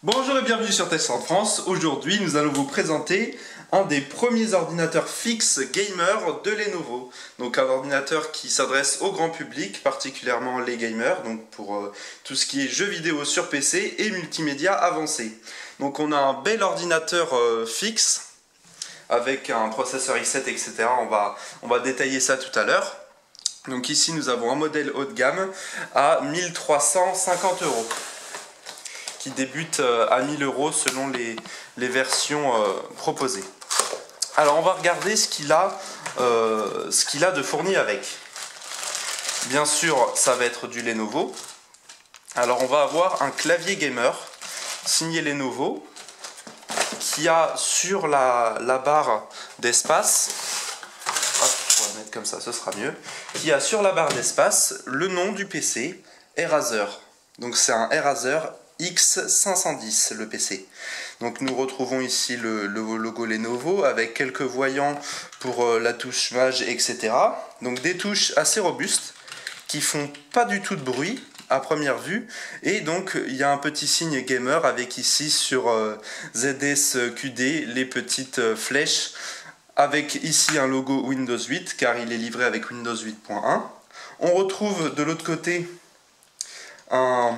Bonjour et bienvenue sur Test en France. Aujourd'hui, nous allons vous présenter un des premiers ordinateurs fixes gamer de Lenovo. Donc un ordinateur qui s'adresse au grand public, particulièrement les gamers, donc pour tout ce qui est jeux vidéo sur PC et multimédia avancé. Donc on a un bel ordinateur fixe avec un processeur i7, etc. On va détailler ça tout à l'heure. Donc ici nous avons un modèle haut de gamme à 1350 €. Qui débute à 1000 € selon les versions proposées. Alors on va regarder ce qu'il a de fourni avec. Bien sûr, ça va être du Lenovo. Alors on va avoir un clavier gamer signé Lenovo qui a sur la barre d'espace, on va mettre comme ça, ce sera mieux, qui a sur la barre d'espace le nom du PC, Eraser. Donc c'est un Eraser X510 le PC. Donc nous retrouvons ici le logo Lenovo avec quelques voyants pour la touche Maj, etc. Donc des touches assez robustes qui font pas du tout de bruit à première vue, et donc il y a un petit signe gamer avec ici sur ZSQD les petites flèches, avec ici un logo Windows 8 car il est livré avec Windows 8.1. On retrouve de l'autre côté un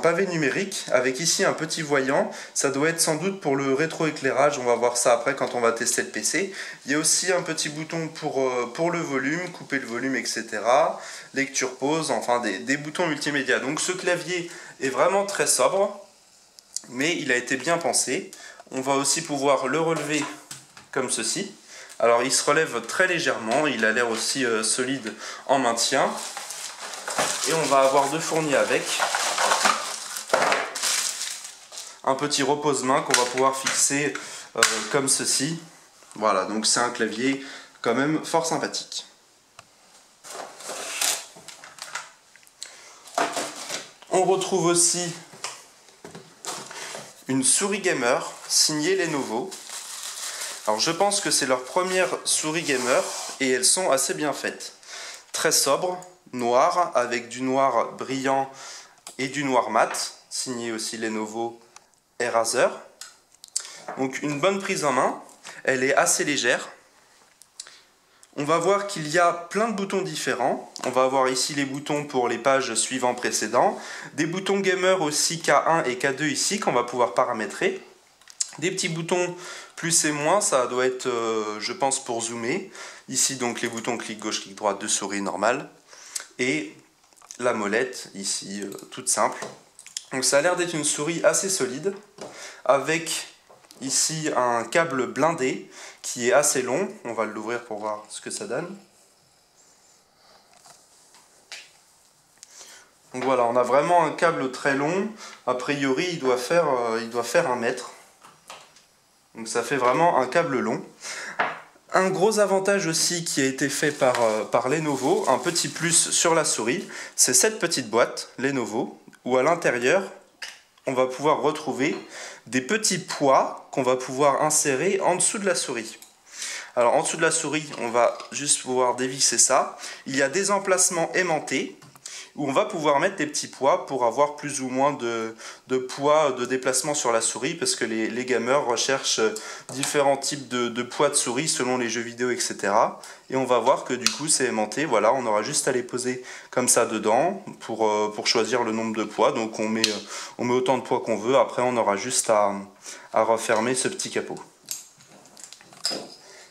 pavé numérique avec ici un petit voyant, ça doit être sans doute pour le rétroéclairage, on va voir ça après quand on va tester le PC. Il y a aussi un petit bouton pour le volume, couper le volume, etc. Lecture pause, enfin des boutons multimédia. Donc ce clavier est vraiment très sobre, mais il a été bien pensé. On va aussi pouvoir le relever comme ceci. Alors il se relève très légèrement, il a l'air aussi solide en maintien. Et on va avoir de fourni avec un petit repose-main qu'on va pouvoir fixer comme ceci. Voilà, donc c'est un clavier quand même fort sympathique. On retrouve aussi une souris gamer signée Lenovo. Alors je pense que c'est leur première souris gamer et elles sont assez bien faites. Très sobre, noir avec du noir brillant et du noir mat, signé aussi Lenovo Eraser. Donc une bonne prise en main, elle est assez légère. On va voir qu'il y a plein de boutons différents. On va avoir ici les boutons pour les pages suivant précédents, des boutons gamer aussi K1 et K2 ici qu'on va pouvoir paramétrer. Des petits boutons plus et moins, ça doit être je pense pour zoomer. Ici donc les boutons clic gauche, clic droit de souris normale. Et la molette ici toute simple. Donc ça a l'air d'être une souris assez solide avec ici un câble blindé qui est assez long. On va l'ouvrir pour voir ce que ça donne. Donc voilà, on a vraiment un câble très long. A priori il doit faire 1 mètre. Donc ça fait vraiment un câble long. Un gros avantage aussi qui a été fait par Lenovo, un petit plus sur la souris, c'est cette petite boîte Lenovo, où à l'intérieur, on va pouvoir retrouver des petits poids qu'on va pouvoir insérer en dessous de la souris. Alors en dessous de la souris, on va juste pouvoir dévisser ça. Il y a des emplacements aimantés, où on va pouvoir mettre des petits poids pour avoir plus ou moins de poids de déplacement sur la souris, parce que les gamers recherchent différents types de poids de souris selon les jeux vidéo, etc. Et on va voir que du coup c'est aimanté, voilà, on aura juste à les poser comme ça dedans pour choisir le nombre de poids. Donc on met autant de poids qu'on veut, après on aura juste à refermer ce petit capot.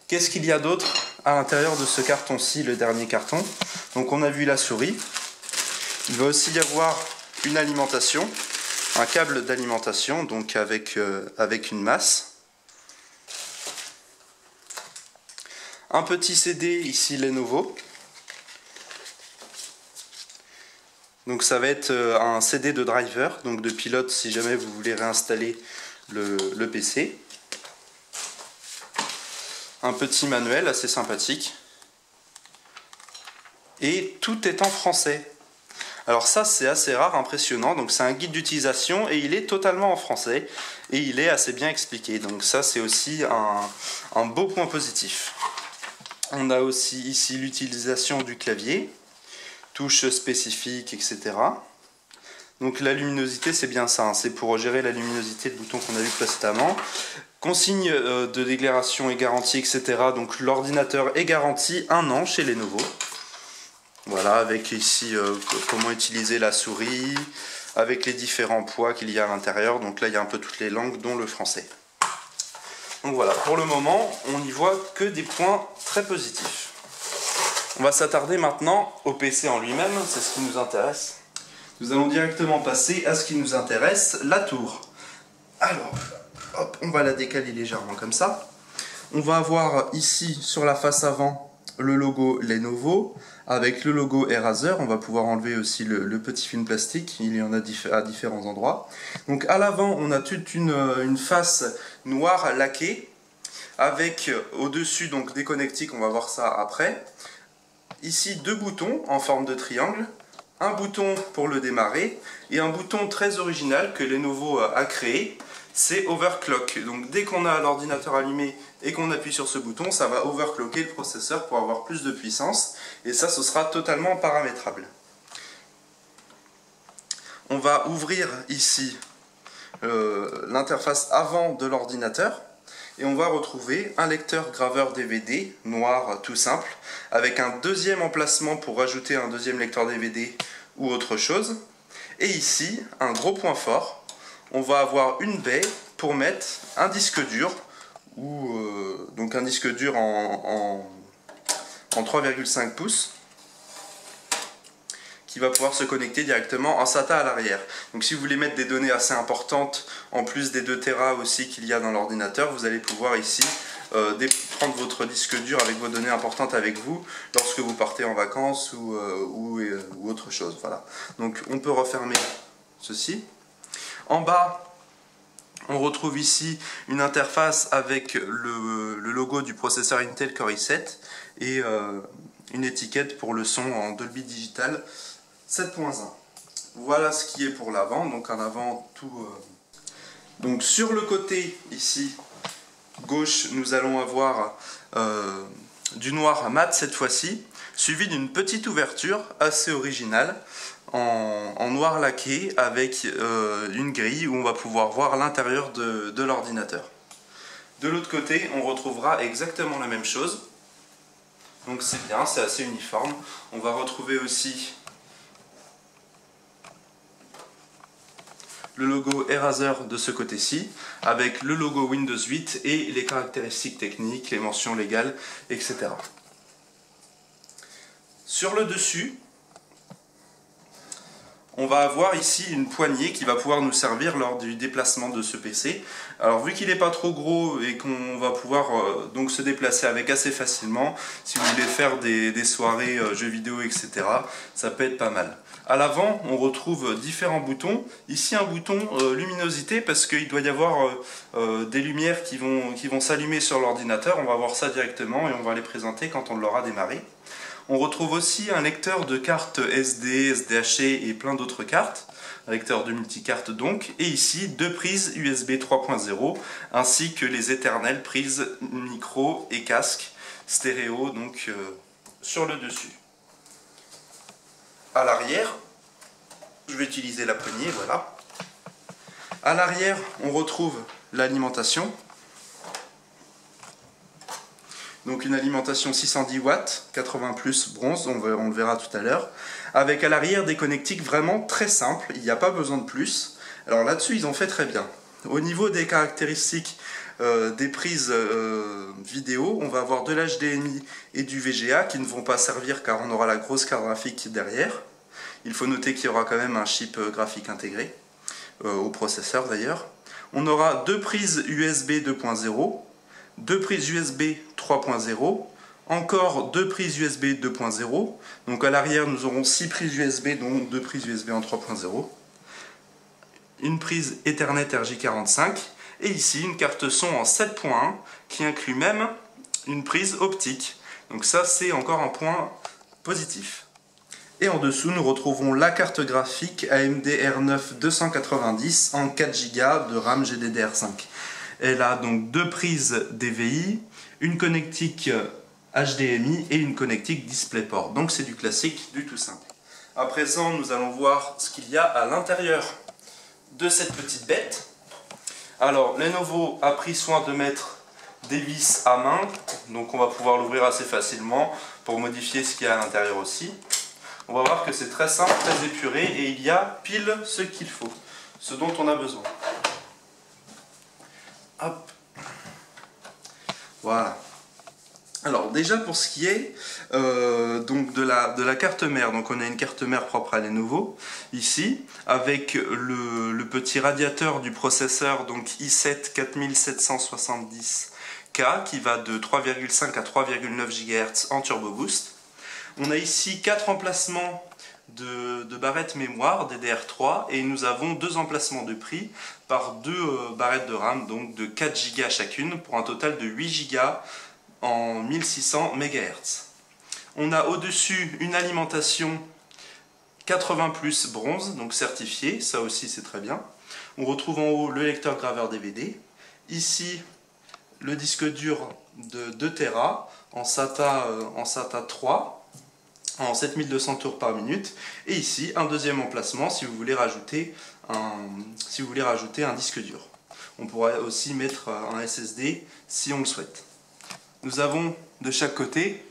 Qu'est-ce qu'il y a d'autre à l'intérieur de ce carton-ci, le dernier carton? Donc on a vu la souris. Il va aussi y avoir une alimentation, un câble d'alimentation, donc avec une masse. Un petit CD ici Lenovo. Donc ça va être un CD de driver, donc de pilote si jamais vous voulez réinstaller le PC. Un petit manuel assez sympathique. Et tout est en français. Alors ça c'est assez rare, impressionnant, donc c'est un guide d'utilisation et il est totalement en français et il est assez bien expliqué, donc ça c'est aussi un beau point positif. On a aussi ici l'utilisation du clavier, touches spécifiques, etc. Donc la luminosité, c'est bien ça, hein, c'est pour gérer la luminosité de bouton qu'on a vu précédemment. Consigne de déclaration et garantie, etc. Donc l'ordinateur est garanti 1 an chez Lenovo. Voilà, avec ici comment utiliser la souris, avec les différents poids qu'il y a à l'intérieur. Donc là, il y a un peu toutes les langues, dont le français. Donc voilà, pour le moment, on n'y voit que des points très positifs. On va s'attarder maintenant au PC en lui-même, c'est ce qui nous intéresse. Nous allons directement passer à ce qui nous intéresse, la tour. Alors, hop, on va la décaler légèrement comme ça. On va avoir ici, sur la face avant, le logo Lenovo, avec le logo Eraser. On va pouvoir enlever aussi le petit film plastique, il y en a à différents endroits. Donc à l'avant, on a toute une face noire laquée, avec au-dessus donc des connectiques, on va voir ça après. Ici 2 boutons en forme de triangle, un bouton pour le démarrer, et un bouton très original que Lenovo a créé, c'est Overclock. Donc dès qu'on a l'ordinateur allumé et qu'on appuie sur ce bouton, ça va overclocker le processeur pour avoir plus de puissance, et ça, ce sera totalement paramétrable. On va ouvrir ici l'interface avant de l'ordinateur, et on va retrouver un lecteur graveur DVD noir tout simple, avec un deuxième emplacement pour rajouter un deuxième lecteur DVD ou autre chose. Et ici, un gros point fort, on va avoir une baie pour mettre un disque dur, ou donc un disque dur en 3,5 pouces, qui va pouvoir se connecter directement en SATA à l'arrière. Donc si vous voulez mettre des données assez importantes, en plus des 2 Tera aussi qu'il y a dans l'ordinateur, vous allez pouvoir ici prendre votre disque dur avec vos données importantes avec vous lorsque vous partez en vacances ou autre chose. Voilà. Donc on peut refermer ceci. En bas, on retrouve ici une interface avec le logo du processeur Intel Core i7 et une étiquette pour le son en Dolby Digital 7.1. Voilà ce qui est pour l'avant. Donc en avant tout. Donc sur le côté ici gauche, nous allons avoir du noir mat cette fois-ci, suivi d'une petite ouverture assez originale en noir laqué avec une grille où on va pouvoir voir l'intérieur de l'ordinateur. De l'autre côté, on retrouvera exactement la même chose. Donc c'est bien, c'est assez uniforme. On va retrouver aussi le logo Eraser de ce côté-ci, avec le logo Windows 8 et les caractéristiques techniques, les mentions légales, etc. Sur le dessus, on va avoir ici une poignée qui va pouvoir nous servir lors du déplacement de ce PC. Alors vu qu'il n'est pas trop gros et qu'on va pouvoir donc se déplacer avec assez facilement, si vous voulez faire des soirées jeux vidéo, etc., ça peut être pas mal. À l'avant, on retrouve différents boutons. Ici, un bouton luminosité, parce qu'il doit y avoir des lumières qui vont s'allumer sur l'ordinateur. On va voir ça directement et on va les présenter quand on l'aura démarré. On retrouve aussi un lecteur de cartes SD, SDHC et plein d'autres cartes. Un lecteur de multicarte donc. Et ici, 2 prises USB 3.0, ainsi que les éternelles prises micro et casque stéréo donc, sur le dessus. À l'arrière, je vais utiliser la poignée, voilà. À l'arrière, on retrouve l'alimentation. Donc une alimentation 610 watts, 80 plus bronze, on le verra tout à l'heure. Avec à l'arrière des connectiques vraiment très simples, il n'y a pas besoin de plus. Alors là-dessus, ils ont fait très bien. Au niveau des caractéristiques des prises vidéo, on va avoir de l'HDMI et du VGA qui ne vont pas servir car on aura la grosse carte graphique derrière. Il faut noter qu'il y aura quand même un chip graphique intégré, au processeur d'ailleurs. On aura 2 prises USB 2.0, 2 prises USB 3.0, encore 2 prises USB 2.0. Donc à l'arrière, nous aurons 6 prises USB, dont 2 prises USB en 3.0. Une prise Ethernet RJ45. Et ici, une carte son en 7.1 qui inclut même une prise optique. Donc ça, c'est encore un point positif. Et en dessous, nous retrouvons la carte graphique AMD R9 290 en 4 Go de RAM GDDR5. Elle a donc 2 prises DVI, une connectique HDMI et une connectique DisplayPort. Donc c'est du classique, du tout simple. À présent, nous allons voir ce qu'il y a à l'intérieur de cette petite bête. Alors, Lenovo a pris soin de mettre des vis à main, donc on va pouvoir l'ouvrir assez facilement pour modifier ce qu'il y a à l'intérieur aussi. On va voir que c'est très simple, très épuré et il y a pile ce qu'il faut, ce dont on a besoin. Hop. Voilà. Alors déjà pour ce qui est donc de la carte mère, donc on a une carte mère propre à Lenovo ici avec le petit radiateur du processeur donc i7 4770K qui va de 3,5 à 3,9 GHz en turbo boost. On a ici 4 emplacements de barrettes mémoire DDR3 et nous avons 2 emplacements de pris par 2 barrettes de RAM donc de 4 Go chacune pour un total de 8 Go en 1600 MHz. On a au-dessus une alimentation 80 plus bronze, donc certifiée, ça aussi c'est très bien. On retrouve en haut le lecteur graveur DVD. Ici, le disque dur de 2 Tera en SATA 3, en 7200 tours par minute. Et ici, un deuxième emplacement si vous voulez rajouter un disque dur. On pourrait aussi mettre un SSD si on le souhaite. Nous avons de chaque côté,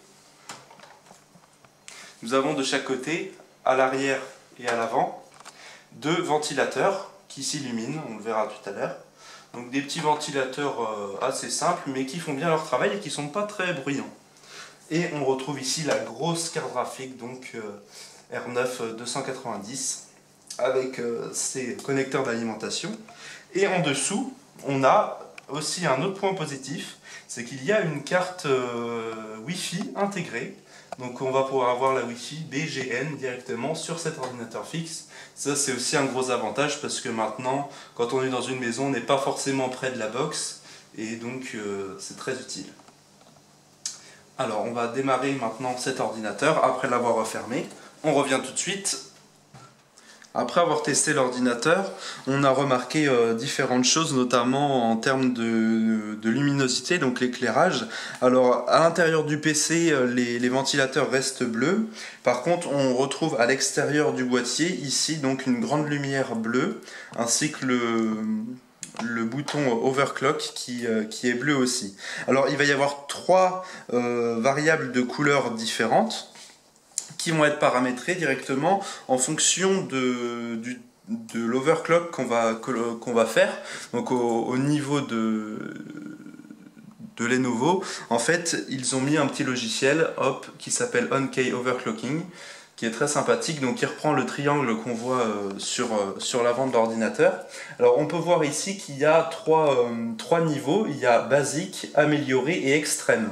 à l'arrière et à l'avant, 2 ventilateurs qui s'illuminent, on le verra tout à l'heure. Donc des petits ventilateurs assez simples, mais qui font bien leur travail et qui ne sont pas très bruyants. Et on retrouve ici la grosse carte graphique, donc R9 290, avec ses connecteurs d'alimentation. Et en dessous, on a aussi un autre point positif, c'est qu'il y a une carte Wi-Fi intégrée. Donc on va pouvoir avoir la Wi-Fi BGN directement sur cet ordinateur fixe. Ça c'est aussi un gros avantage parce que maintenant, quand on est dans une maison, on n'est pas forcément près de la box et donc c'est très utile. Alors on va démarrer maintenant cet ordinateur après l'avoir refermé. On revient tout de suite. Après avoir testé l'ordinateur, on a remarqué différentes choses, notamment en termes de luminosité, donc l'éclairage. Alors à l'intérieur du PC, les ventilateurs restent bleus. Par contre, on retrouve à l'extérieur du boîtier, ici, donc une grande lumière bleue, ainsi que le bouton overclock qui est bleu aussi. Alors il va y avoir 3 variables de couleurs différentes qui vont être paramétrés directement en fonction de l'overclock qu'on va faire. Donc au niveau de Lenovo, en fait, ils ont mis un petit logiciel qui s'appelle On-Key Overclocking, qui est très sympathique, donc il reprend le triangle qu'on voit sur l'avant de l'ordinateur. Alors on peut voir ici qu'il y a trois niveaux, il y a basique, amélioré et extrême.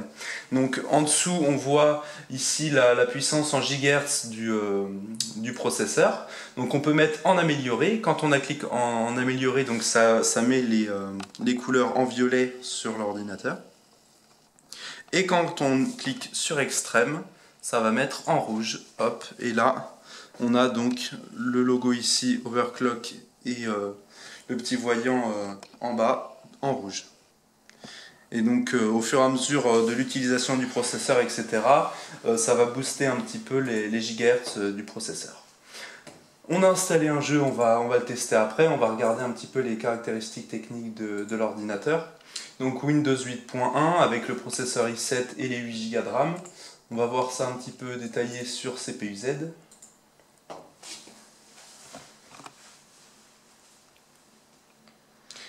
Donc en dessous on voit ici la puissance en gigahertz du processeur. Donc on peut mettre en amélioré, quand on clique en amélioré, donc ça met les couleurs en violet sur l'ordinateur. Et quand on clique sur extrême, ça va mettre en rouge, hop, et là on a donc le logo ici, overclock, et le petit voyant en bas, en rouge. Et donc au fur et à mesure de l'utilisation du processeur, etc., ça va booster un petit peu les gigahertz du processeur. On a installé un jeu, on va le tester après, on va regarder un petit peu les caractéristiques techniques de l'ordinateur. Donc Windows 8.1 avec le processeur i7 et les 8 Go de RAM. On va voir ça un petit peu détaillé sur CPU-Z.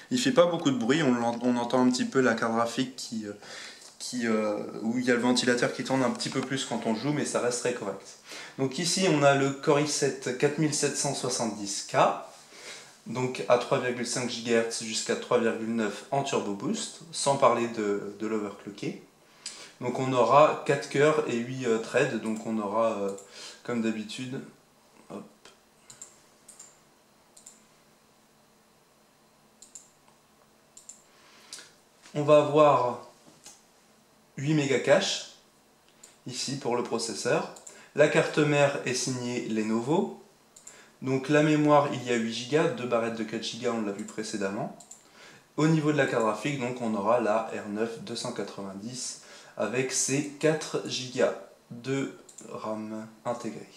Il fait pas beaucoup de bruit, on entend un petit peu la carte graphique où il y a le ventilateur qui tourne un petit peu plus quand on joue, mais ça reste très correct. Donc ici on a le Core i7 4770K, donc à 3,5 GHz jusqu'à 3,9 en turbo boost, sans parler de l'overclocké. Donc on aura 4 cœurs et 8 threads, donc on aura comme d'habitude, on va avoir 8 mégas cache, ici pour le processeur. La carte mère est signée Lenovo. Donc la mémoire, il y a 8 Go, 2 barrettes de 4 Go, on l'a vu précédemment. Au niveau de la carte graphique, donc on aura la R9 290 avec ses 4 Go de RAM intégrés.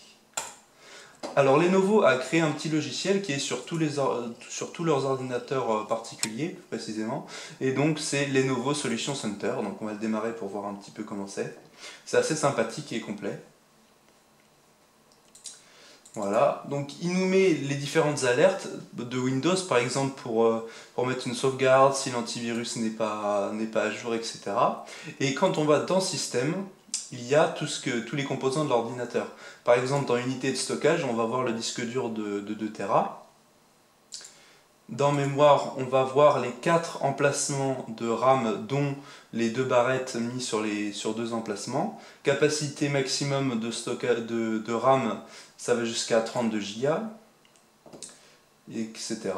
Alors Lenovo a créé un petit logiciel qui est sur tous leurs ordinateurs particuliers, plus précisément, et donc c'est Lenovo Solution Center, donc on va le démarrer pour voir un petit peu comment c'est. C'est assez sympathique et complet. Voilà, donc il nous met les différentes alertes de Windows, par exemple pour mettre une sauvegarde, si l'antivirus n'est pas à jour, etc. Et quand on va dans Système, il y a tous les composants de l'ordinateur. Par exemple, dans Unité de stockage, on va voir le disque dur de 2 Tera. Dans mémoire, on va voir les 4 emplacements de RAM, dont les 2 barrettes mis sur 2 emplacements. Capacité maximum de RAM, ça va jusqu'à 32 Go, etc.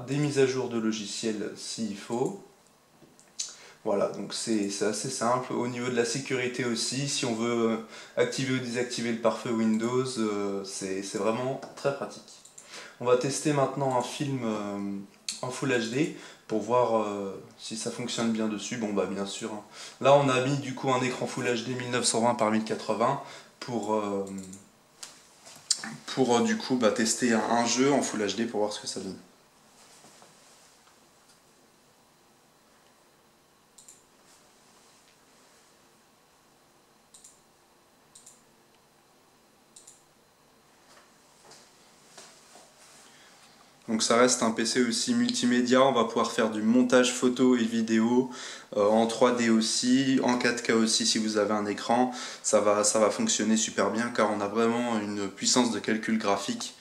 Des mises à jour de logiciels s'il faut. Voilà, donc c'est assez simple. Au niveau de la sécurité aussi, si on veut activer ou désactiver le pare-feu Windows, c'est vraiment très pratique. On va tester maintenant un film en Full HD pour voir si ça fonctionne bien dessus. Bon bah bien sûr, hein. Là on a mis du coup un écran Full HD 1920 par 1080 pour du coup tester un jeu en Full HD pour voir ce que ça donne. Donc ça reste un PC aussi multimédia, on va pouvoir faire du montage photo et vidéo, en 3D aussi, en 4K aussi si vous avez un écran, ça va fonctionner super bien car on a vraiment une puissance de calcul graphique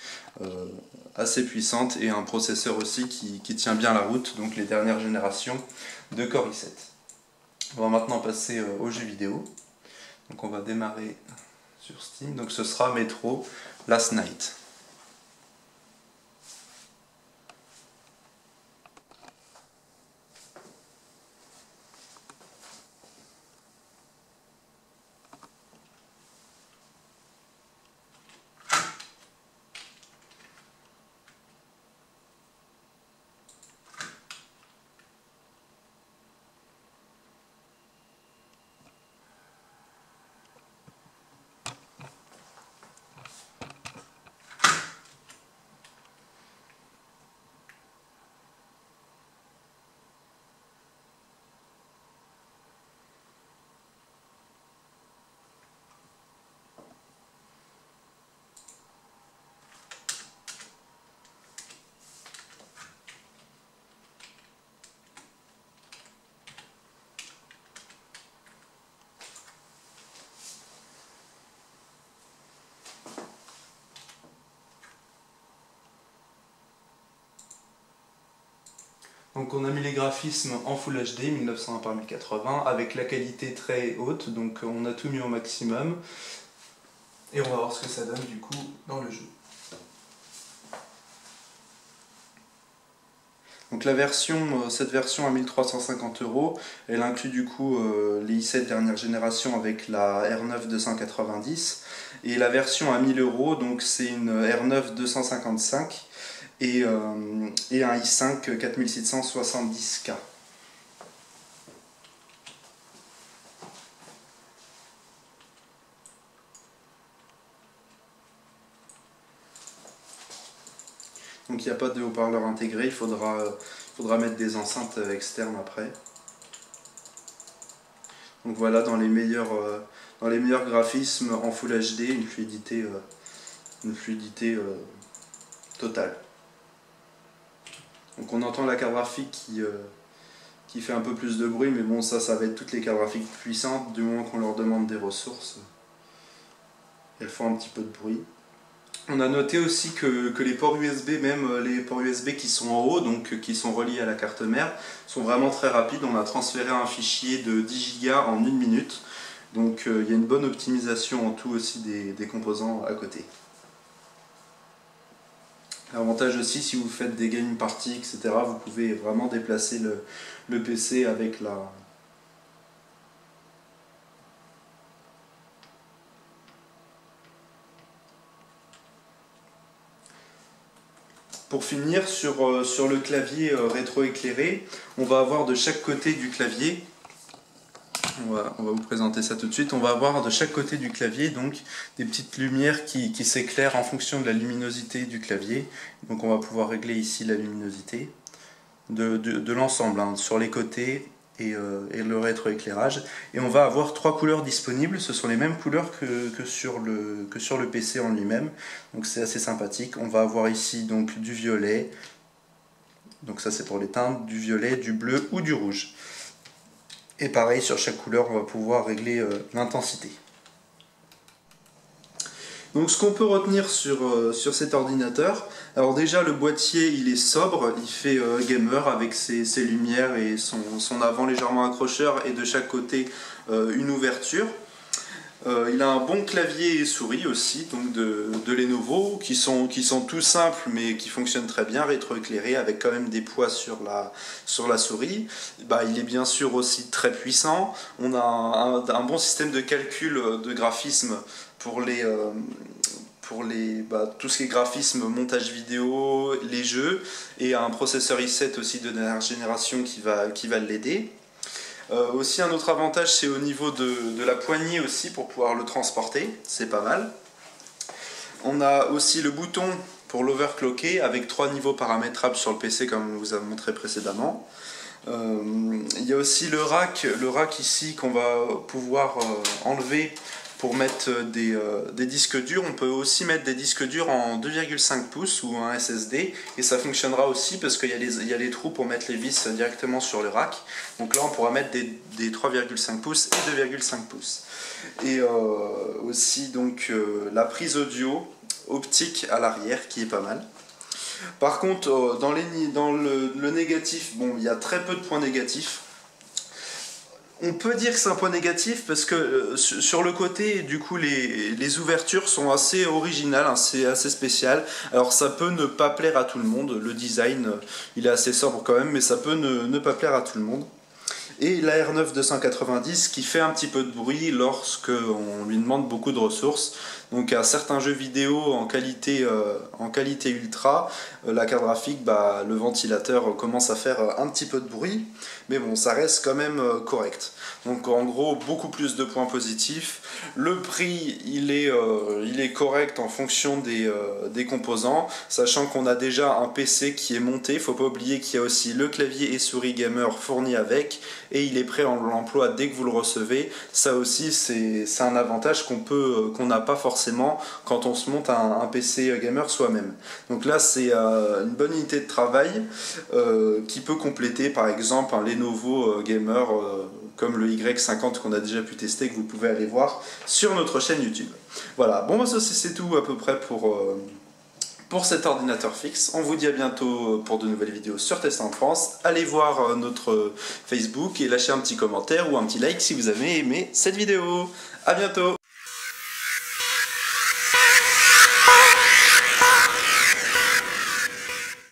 assez puissante et un processeur aussi qui tient bien la route, donc les dernières générations de Core i7. On va maintenant passer aux jeux vidéo. Donc on va démarrer sur Steam, donc ce sera Metro Last Night. Donc on a mis les graphismes en Full HD 1920 par 1080 avec la qualité très haute, donc on a tout mis au maximum et on va voir ce que ça donne du coup dans le jeu. Donc cette version à 1350 €, elle inclut du coup les i7 dernière génération avec la R9 290 et la version à 1000 €, donc c'est une R9 255 et un i5 4670K. Donc il n'y a pas de haut-parleur intégré, il faudra mettre des enceintes externes après. Donc voilà, dans les meilleurs graphismes en Full HD, une fluidité totale. Donc on entend la carte graphique qui fait un peu plus de bruit, mais bon ça va être toutes les cartes graphiques puissantes, du moment qu'on leur demande des ressources, elles font un petit peu de bruit. On a noté aussi que les ports USB, même les ports USB qui sont en haut, donc qui sont reliés à la carte mère, sont vraiment très rapides. On a transféré un fichier de 10 Go en 1 minute, donc il y a une bonne optimisation en tout aussi des composants à côté. L'avantage aussi, si vous faites des game parties, etc., vous pouvez vraiment déplacer le PC avec la... Pour finir, sur le clavier rétroéclairé, on va avoir de chaque côté du clavier On va vous présenter ça tout de suite. On va avoir de chaque côté du clavier donc des petites lumières qui s'éclairent en fonction de la luminosité du clavier. Donc on va pouvoir régler ici la luminosité de l'ensemble, hein, sur les côtés et le rétroéclairage. Et on va avoir 3 couleurs disponibles. Ce sont les mêmes couleurs que sur le PC en lui-même. Donc c'est assez sympathique. On va avoir ici donc du violet. Donc ça c'est pour les teintes, du violet, du bleu ou du rouge. Et pareil, sur chaque couleur, on va pouvoir régler l'intensité. Donc ce qu'on peut retenir sur cet ordinateur, alors déjà le boîtier il est sobre, il fait gamer avec ses lumières et son avant légèrement accrocheur et de chaque côté une ouverture. Il a un bon clavier et souris aussi, donc de Lenovo, qui sont tout simples mais qui fonctionnent très bien, rétroéclairés avec quand même des poids sur la souris. Bah, il est bien sûr aussi très puissant. On a un bon système de calcul de graphisme pour tout ce qui est graphisme, montage vidéo, les jeux, et un processeur i7 aussi de dernière génération qui va l'aider. Aussi un autre avantage, c'est au niveau de la poignée aussi pour pouvoir le transporter, c'est pas mal. On a aussi le bouton pour l'overclocker avec 3 niveaux paramétrables sur le PC comme on vous a montré précédemment. Il y a aussi le rack ici qu'on va pouvoir enlever pour mettre des disques durs. On peut aussi mettre des disques durs en 2,5 pouces ou un SSD et ça fonctionnera aussi parce qu'il y a les trous pour mettre les vis directement sur le rack. Donc là on pourra mettre des 3,5 pouces et 2,5 pouces. Et aussi donc la prise audio optique à l'arrière qui est pas mal. Par contre dans le négatif, bon, il y a très peu de points négatifs. On peut dire que c'est un point négatif parce que sur le côté, du coup, les ouvertures sont assez originales, hein, c'est assez spécial. Alors ça peut ne pas plaire à tout le monde, le design il est assez sobre quand même, mais ça peut ne pas plaire à tout le monde. Et la R9 290 qui fait un petit peu de bruit lorsque on lui demande beaucoup de ressources. Donc à certains jeux vidéo en qualité ultra, la carte graphique, bah, le ventilateur commence à faire un petit peu de bruit, mais bon, ça reste quand même correct. Donc en gros, beaucoup plus de points positifs. Le prix, il est correct en fonction des composants, sachant qu'on a déjà un PC qui est monté. Il ne faut pas oublier qu'il y a aussi le clavier et souris gamer fourni avec, et il est prêt en l'emploi dès que vous le recevez. Ça aussi, c'est un avantage qu'on n'a pas forcément quand on se monte un PC gamer soi-même. Donc là, c'est une bonne unité de travail qui peut compléter par exemple un Lenovo gamer comme le Y50 qu'on a déjà pu tester, que vous pouvez aller voir sur notre chaîne YouTube. Voilà, bon bah ça c'est tout à peu près pour cet ordinateur fixe. On vous dit à bientôt pour de nouvelles vidéos sur Test en France. Allez voir notre Facebook et lâchez un petit commentaire ou un petit like si vous avez aimé cette vidéo. A bientôt!